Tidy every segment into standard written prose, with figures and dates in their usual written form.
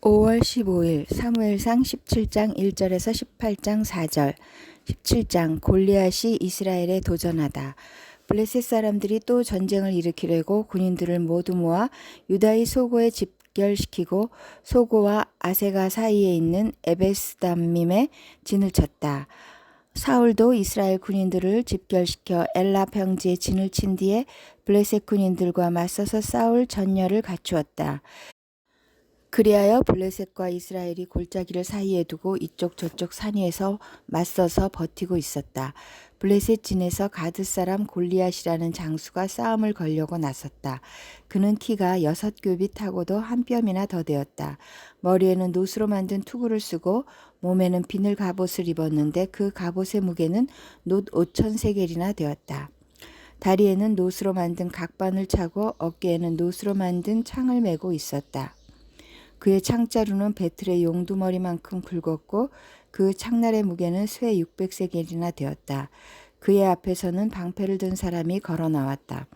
5월 15일 사무엘상 17장 1절에서 18장 4절. 17장 골리앗이 이스라엘에 도전하다. 블레셋 사람들이 또 전쟁을 일으키려고 군인들을 모두 모아 유다의 소고에 집결시키고 소고와 아세가 사이에 있는 에베스담밈에 진을 쳤다. 사울도 이스라엘 군인들을 집결시켜 엘라 평지에 진을 친 뒤에 블레셋 군인들과 맞서서 싸울 전열을 갖추었다. 그리하여 블레셋과 이스라엘이 골짜기를 사이에 두고 이쪽 저쪽 산 위에서 맞서서 버티고 있었다. 블레셋 진에서 가드 사람 골리앗이라는 장수가 싸움을 걸려고 나섰다. 그는 키가 6규빗하고도 한 뼘이나 더 되었다. 머리에는 노스로 만든 투구를 쓰고 몸에는 비늘 갑옷을 입었는데 그 갑옷의 무게는 놋 5,000세겔이나 되었다. 다리에는 노스로 만든 각반을 차고 어깨에는 노스로 만든 창을 메고 있었다. 그의 창자루는 배틀의 용두머리만큼 굵었고 그 창날의 무게는 쇠 600세겔이나 되었다. 그의 앞에서는 방패를 든 사람이 걸어 나왔다.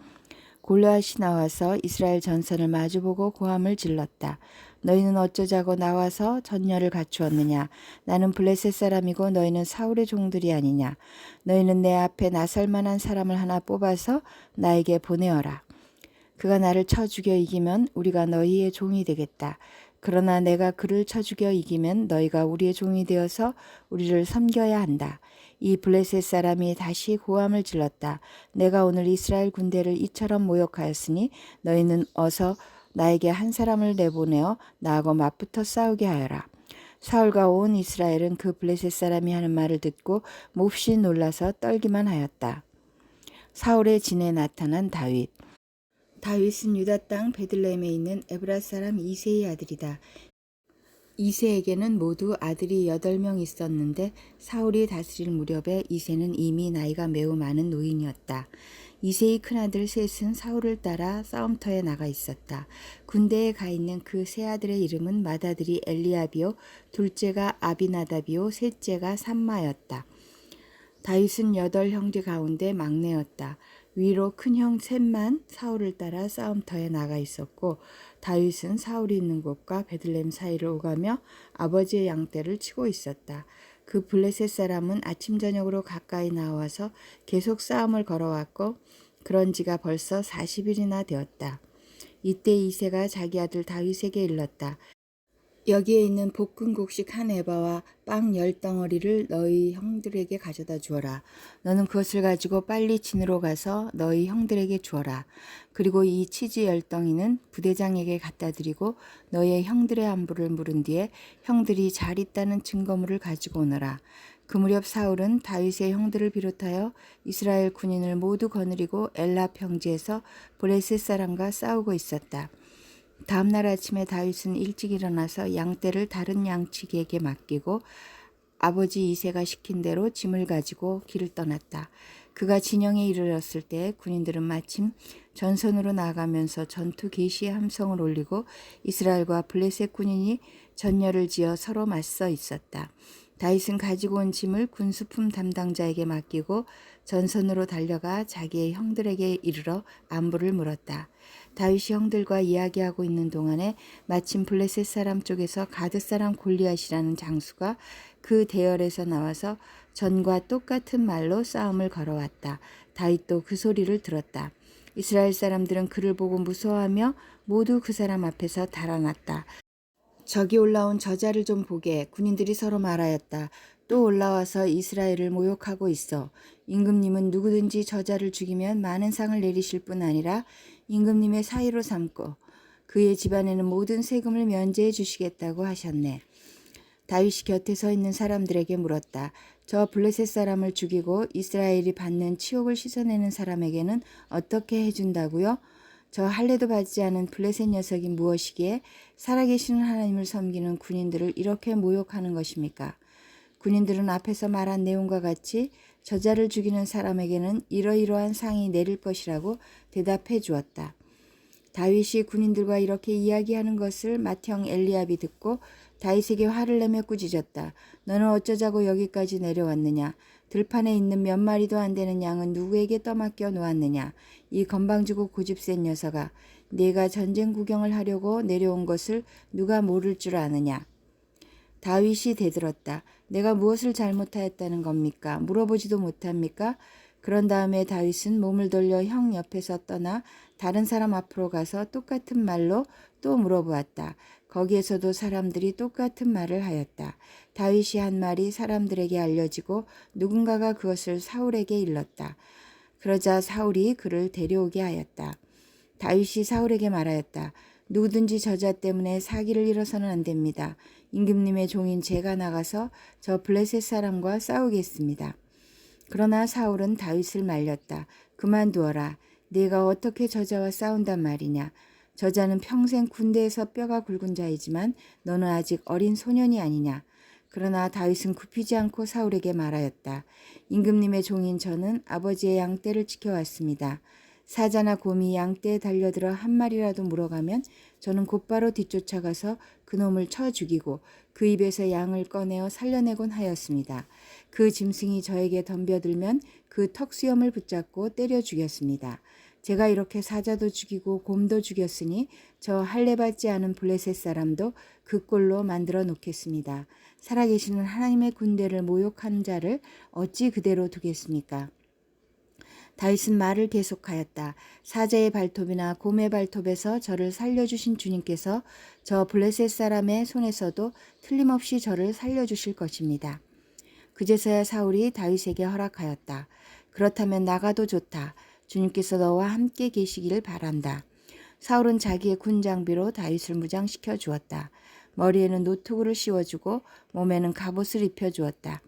골리앗이 나와서 이스라엘 전선을 마주보고 고함을 질렀다. 너희는 어쩌자고 나와서 전열을 갖추었느냐? 나는 블레셋 사람이고 너희는 사울의 종들이 아니냐? 너희는 내 앞에 나설 만한 사람을 하나 뽑아서 나에게 보내어라. 그가 나를 쳐 죽여 이기면 우리가 너희의 종이 되겠다. 그러나 내가 그를 쳐 죽여 이기면 너희가 우리의 종이 되어서 우리를 섬겨야 한다. 이 블레셋 사람이 다시 고함을 질렀다. 내가 오늘 이스라엘 군대를 이처럼 모욕하였으니 너희는 어서 나에게 한 사람을 내보내어 나하고 맞붙어 싸우게 하여라. 사울과 온 이스라엘은 그 블레셋 사람이 하는 말을 듣고 몹시 놀라서 떨기만 하였다. 사울의 진에 나타난 다윗. 다윗은 유다 땅 베들레헴에 있는 에브라 사람 이새의 아들이다. 이새에게는 모두 아들이 8명 있었는데 사울이 다스릴 무렵에 이새는 이미 나이가 매우 많은 노인이었다. 이새의 큰아들 셋은 사울을 따라 싸움터에 나가 있었다. 군대에 가 있는 그 세 아들의 이름은 맏아들이 엘리압이요, 둘째가 아비나답이요, 셋째가 삼마였다. 다윗은 8형제 가운데 막내였다. 위로 큰 형 셋만 사울을 따라 싸움터에 나가 있었고 다윗은 사울이 있는 곳과 베들레헴 사이를 오가며 아버지의 양떼를 치고 있었다. 그 블레셋 사람은 아침 저녁으로 가까이 나와서 계속 싸움을 걸어왔고 그런 지가 벌써 40일이나 되었다. 이때 이새가 자기 아들 다윗에게 일렀다. 여기에 있는 볶은 곡식 한 에바와 빵 10덩어리를 너희 형들에게 가져다 주어라. 너는 그것을 가지고 빨리 진으로 가서 너희 형들에게 주어라. 그리고 이 치즈 10덩이는 부대장에게 갖다 드리고 너희의 형들의 안부를 물은 뒤에 형들이 잘 있다는 증거물을 가지고 오너라. 그 무렵 사울은 다윗의 형들을 비롯하여 이스라엘 군인을 모두 거느리고 엘라 평지에서 블레셋 사람과 싸우고 있었다. 다음 날 아침에 다윗은 일찍 일어나서 양떼를 다른 양치기에게 맡기고 아버지 이새가 시킨 대로 짐을 가지고 길을 떠났다. 그가 진영에 이르렀을 때 군인들은 마침 전선으로 나아가면서 전투 개시의 함성을 올리고 이스라엘과 블레셋 군인이 전열을 지어 서로 맞서 있었다. 다윗은 가지고 온 짐을 군수품 담당자에게 맡기고 전선으로 달려가 자기의 형들에게 이르러 안부를 물었다. 다윗이 형들과 이야기하고 있는 동안에 마침 블레셋 사람 쪽에서 가드 사람 골리앗이라는 장수가 그 대열에서 나와서 전과 똑같은 말로 싸움을 걸어왔다. 다윗도 그 소리를 들었다. 이스라엘 사람들은 그를 보고 무서워하며 모두 그 사람 앞에서 달아났다. 저기 올라온 저자를 좀 보게. 군인들이 서로 말하였다. 또 올라와서 이스라엘을 모욕하고 있어. 임금님은 누구든지 저자를 죽이면 많은 상을 내리실 뿐 아니라 임금님의 사위로 삼고 그의 집안에는 모든 세금을 면제해 주시겠다고 하셨네. 다윗이 곁에 서 있는 사람들에게 물었다. 저 블레셋 사람을 죽이고 이스라엘이 받는 치욕을 씻어내는 사람에게는 어떻게 해준다고요? 저 할례도 받지 않은 블레셋 녀석이 무엇이기에 살아계시는 하나님을 섬기는 군인들을 이렇게 모욕하는 것입니까? 군인들은 앞에서 말한 내용과 같이 저자를 죽이는 사람에게는 이러이러한 상이 내릴 것이라고 대답해 주었다. 다윗이 군인들과 이렇게 이야기하는 것을 맏형 엘리압이 듣고 다윗에게 화를 내며 꾸짖었다. 너는 어쩌자고 여기까지 내려왔느냐? 들판에 있는 몇 마리도 안 되는 양은 누구에게 떠맡겨 놓았느냐? 이 건방지고 고집센 녀석아, 네가 전쟁 구경을 하려고 내려온 것을 누가 모를 줄 아느냐. 다윗이 대들었다. 내가 무엇을 잘못하였다는 겁니까? 물어보지도 못합니까? 그런 다음에 다윗은 몸을 돌려 형 옆에서 떠나 다른 사람 앞으로 가서 똑같은 말로 또 물어보았다. 거기에서도 사람들이 똑같은 말을 하였다. 다윗이 한 말이 사람들에게 알려지고 누군가가 그것을 사울에게 일렀다. 그러자 사울이 그를 데려오게 하였다. 다윗이 사울에게 말하였다. 누구든지 저자 때문에 사기를 잃어서는 안 됩니다. 임금님의 종인 제가 나가서 저 블레셋 사람과 싸우겠습니다. 그러나 사울은 다윗을 말렸다. 그만두어라. 네가 어떻게 저자와 싸운단 말이냐. 저자는 평생 군대에서 뼈가 굵은 자이지만 너는 아직 어린 소년이 아니냐. 그러나 다윗은 굽히지 않고 사울에게 말하였다. 임금님의 종인 저는 아버지의 양떼를 지켜왔습니다. 사자나 곰이 양떼에 달려들어 한 마리라도 물어가면 저는 곧바로 뒤쫓아가서 그놈을 쳐 죽이고 그 입에서 양을 꺼내어 살려내곤 하였습니다. 그 짐승이 저에게 덤벼들면 그 턱수염을 붙잡고 때려 죽였습니다. 제가 이렇게 사자도 죽이고 곰도 죽였으니 저 할례받지 않은 블레셋 사람도 그 꼴로 만들어 놓겠습니다. 살아계시는 하나님의 군대를 모욕하는 자를 어찌 그대로 두겠습니까? 다윗은 말을 계속하였다. 사자의 발톱이나 곰의 발톱에서 저를 살려주신 주님께서 저 블레셋 사람의 손에서도 틀림없이 저를 살려주실 것입니다. 그제서야 사울이 다윗에게 허락하였다. 그렇다면 나가도 좋다. 주님께서 너와 함께 계시기를 바란다. 사울은 자기의 군 장비로 다윗을 무장시켜 주었다. 머리에는 노트구를 씌워주고 몸에는 갑옷을 입혀주었다.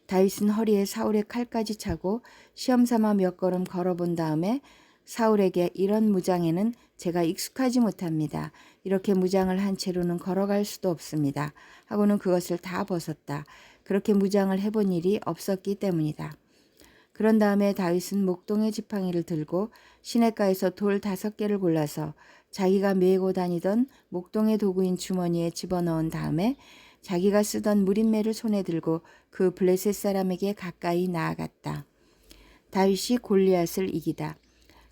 다윗은 허리에 사울의 칼까지 차고 시험삼아 몇 걸음 걸어본 다음에 사울에게 이런 무장에는 제가 익숙하지 못합니다. 이렇게 무장을 한 채로는 걸어갈 수도 없습니다. 하고는 그것을 다 벗었다. 그렇게 무장을 해본 일이 없었기 때문이다. 그런 다음에 다윗은 목동의 지팡이를 들고 시냇가에서 돌 5개를 골라서 자기가 메고 다니던 목동의 도구인 주머니에 집어넣은 다음에 자기가 쓰던 무린매를 손에 들고 그 블레셋 사람에게 가까이 나아갔다. 다윗이 골리앗을 이기다.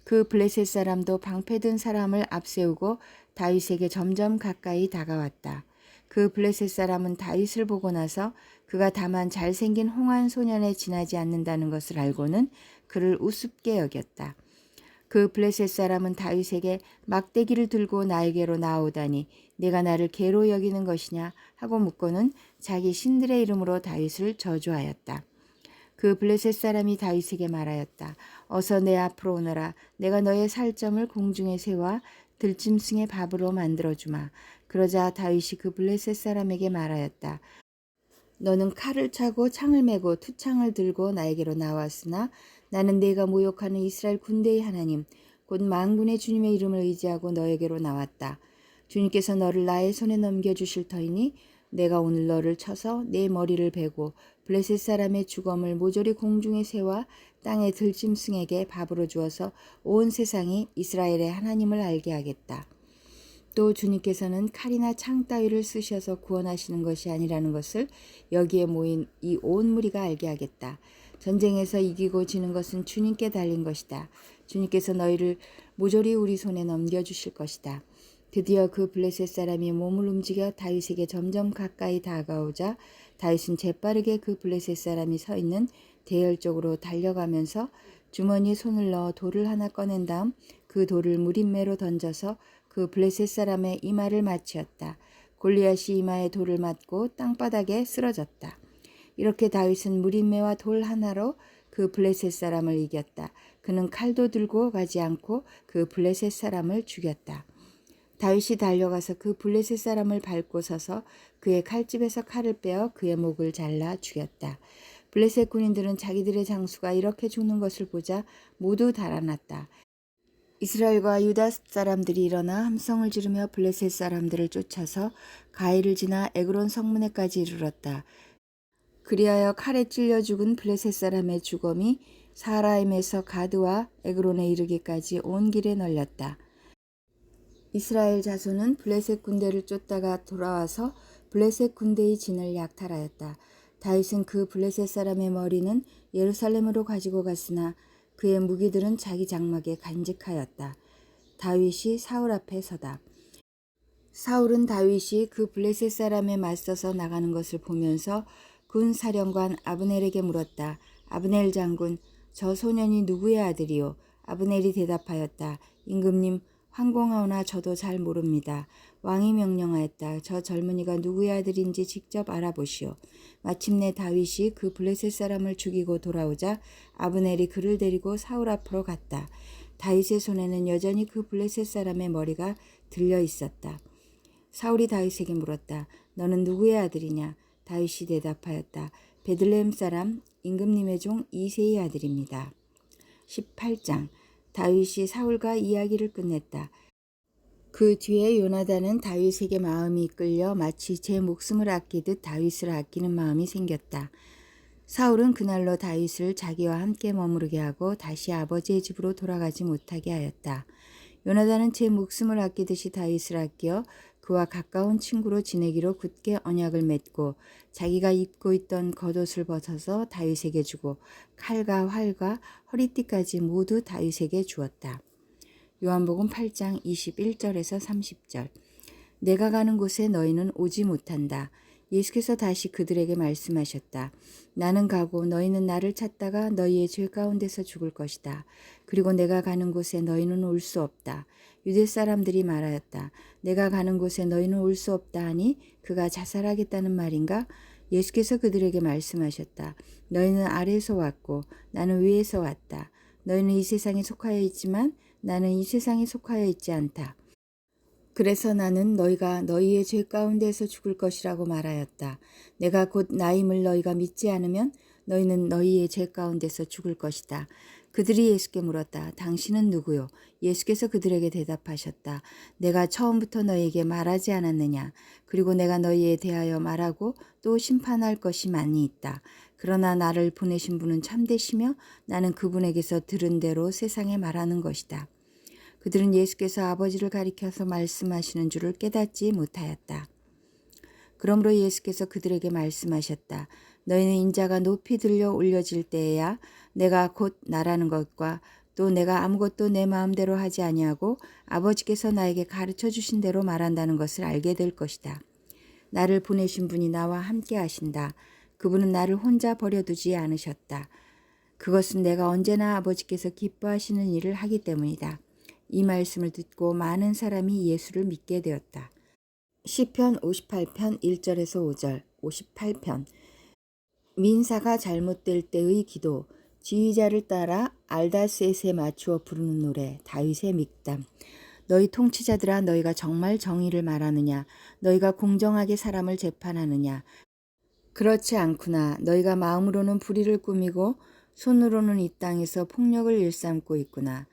그 블레셋 사람도 방패든 사람을 앞세우고 다윗에게 점점 가까이 다가왔다. 그 블레셋 사람은 다윗을 보고 나서 그가 다만 잘생긴 홍한 소년에 지나지 않는다는 것을 알고는 그를 우습게 여겼다. 그 블레셋 사람은 다윗에게 막대기를 들고 나에게로 나오다니 내가 나를 개로 여기는 것이냐 하고 묻고는 자기 신들의 이름으로 다윗을 저주하였다. 그 블레셋 사람이 다윗에게 말하였다. 어서 내 앞으로 오너라. 내가 너의 살점을 공중에 세워 들짐승의 밥으로 만들어주마. 그러자 다윗이 그 블레셋 사람에게 말하였다. 너는 칼을 차고 창을 메고 투창을 들고 나에게로 나왔으나 나는 네가 모욕하는 이스라엘 군대의 하나님 곧 만군의 주님의 이름을 의지하고 너에게로 나왔다. 주님께서 너를 나의 손에 넘겨주실 터이니 내가 오늘 너를 쳐서 내 머리를 베고 블레셋 사람의 주검을 모조리 공중에 세워 땅의 들짐승에게 밥으로 주어서 온 세상이 이스라엘의 하나님을 알게 하겠다. 또 주님께서는 칼이나 창 따위를 쓰셔서 구원하시는 것이 아니라는 것을 여기에 모인 이 온 무리가 알게 하겠다. 전쟁에서 이기고 지는 것은 주님께 달린 것이다. 주님께서 너희를 모조리 우리 손에 넘겨주실 것이다. 드디어 그 블레셋 사람이 몸을 움직여 다윗에게 점점 가까이 다가오자 다윗은 재빠르게 그 블레셋 사람이 서 있는 대열 쪽으로 달려가면서 주머니에 손을 넣어 돌을 하나 꺼낸 다음 그 돌을 무린매로 던져서 그 블레셋 사람의 이마를 맞추었다. 골리앗이 이마에 돌을 맞고 땅바닥에 쓰러졌다. 이렇게 다윗은 무린매와 돌 하나로 그 블레셋 사람을 이겼다. 그는 칼도 들고 가지 않고 그 블레셋 사람을 죽였다. 다윗이 달려가서 그 블레셋 사람을 밟고 서서 그의 칼집에서 칼을 빼어 그의 목을 잘라 죽였다. 블레셋 군인들은 자기들의 장수가 이렇게 죽는 것을 보자 모두 달아났다. 이스라엘과 유다 사람들이 일어나 함성을 지르며 블레셋 사람들을 쫓아서 가이를 지나 에그론 성문에까지 이르렀다. 그리하여 칼에 찔려 죽은 블레셋 사람의 주검이 사라임에서 가드와 에그론에 이르기까지 온 길에 널렸다. 이스라엘 자손은 블레셋 군대를 쫓다가 돌아와서 블레셋 군대의 진을 약탈하였다. 다윗은 그 블레셋 사람의 머리는 예루살렘으로 가지고 갔으나 그의 무기들은 자기 장막에 간직하였다. 다윗이 사울 앞에 서다. 사울은 다윗이 그 블레셋 사람에 맞서서 나가는 것을 보면서 군 사령관 아브넬에게 물었다. 아브넬 장군, 저 소년이 누구의 아들이요? 아브넬이 대답하였다. 임금님, 황공하오나 저도 잘 모릅니다. 왕이 명령하였다. 저 젊은이가 누구의 아들인지 직접 알아보시오. 마침내 다윗이 그 블레셋 사람을 죽이고 돌아오자 아브넬이 그를 데리고 사울 앞으로 갔다. 다윗의 손에는 여전히 그 블레셋 사람의 머리가 들려 있었다. 사울이 다윗에게 물었다. 너는 누구의 아들이냐? 다윗이 대답하였다. 베들레헴 사람 임금님의 종 이새의 아들입니다. 18장. 다윗이 사울과 이야기를 끝냈다. 그 뒤에 요나단은 다윗에게 마음이 이끌려 마치 제 목숨을 아끼듯 다윗을 아끼는 마음이 생겼다. 사울은 그날로 다윗을 자기와 함께 머무르게 하고 다시 아버지의 집으로 돌아가지 못하게 하였다. 요나단은 제 목숨을 아끼듯이 다윗을 아끼어 그와 가까운 친구로 지내기로 굳게 언약을 맺고 자기가 입고 있던 겉옷을 벗어서 다윗에게 주고 칼과 활과 허리띠까지 모두 다윗에게 주었다. 요한복음 8장 21절에서 30절. 내가 가는 곳에 너희는 오지 못한다. 예수께서 다시 그들에게 말씀하셨다. 나는 가고 너희는 나를 찾다가 너희의 죄 가운데서 죽을 것이다. 그리고 내가 가는 곳에 너희는 올 수 없다. 유대 사람들이 말하였다. 내가 가는 곳에 너희는 올 수 없다 하니 그가 자살하겠다는 말인가? 예수께서 그들에게 말씀하셨다. 너희는 아래에서 왔고 나는 위에서 왔다. 너희는 이 세상에 속하여 있지만 나는 이 세상에 속하여 있지 않다. 그래서 나는 너희가 너희의 죄 가운데서 죽을 것이라고 말하였다. 내가 곧 나임을 너희가 믿지 않으면 너희는 너희의 죄 가운데서 죽을 것이다. 그들이 예수께 물었다. 당신은 누구요? 예수께서 그들에게 대답하셨다. 내가 처음부터 너희에게 말하지 않았느냐? 그리고 내가 너희에 대하여 말하고 또 심판할 것이 많이 있다. 그러나 나를 보내신 분은 참되시며 나는 그분에게서 들은 대로 세상에 말하는 것이다. 그들은 예수께서 아버지를 가리켜서 말씀하시는 줄을 깨닫지 못하였다. 그러므로 예수께서 그들에게 말씀하셨다. 너희는 인자가 높이 들려 올려질 때에야 내가 곧 나라는 것과 또 내가 아무것도 내 마음대로 하지 아니하고 아버지께서 나에게 가르쳐 주신 대로 말한다는 것을 알게 될 것이다. 나를 보내신 분이 나와 함께 하신다. 그분은 나를 혼자 버려두지 않으셨다. 그것은 내가 언제나 아버지께서 기뻐하시는 일을 하기 때문이다. 이 말씀을 듣고 많은 사람이 예수를 믿게 되었다. 시편 58편 1절에서 5절. 58편. 민사가 잘못될 때의 기도. 지휘자를 따라 알다셋에 맞추어 부르는 노래. 다윗의 믹담. 너희 통치자들아, 너희가 정말 정의를 말하느냐? 너희가 공정하게 사람을 재판하느냐? 그렇지 않구나. 너희가 마음으로는 불의를 꾸미고 손으로는 이 땅에서 폭력을 일삼고 있구나.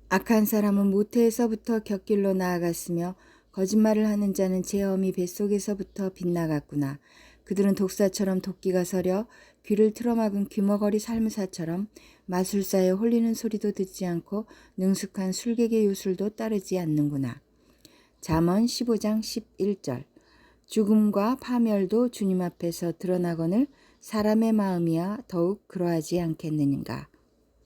악한 사람은 모태에서부터 곁길로 나아갔으며 거짓말을 하는 자는 제 어미 뱃속에서부터 빗나갔구나. 그들은 독사처럼 도끼가 서려 귀를 틀어막은 귀머거리 살무사처럼 마술사에 홀리는 소리도 듣지 않고 능숙한 술객의 요술도 따르지 않는구나. 잠언 15장 11절. 죽음과 파멸도 주님 앞에서 드러나거늘 사람의 마음이야 더욱 그러하지 않겠느냐.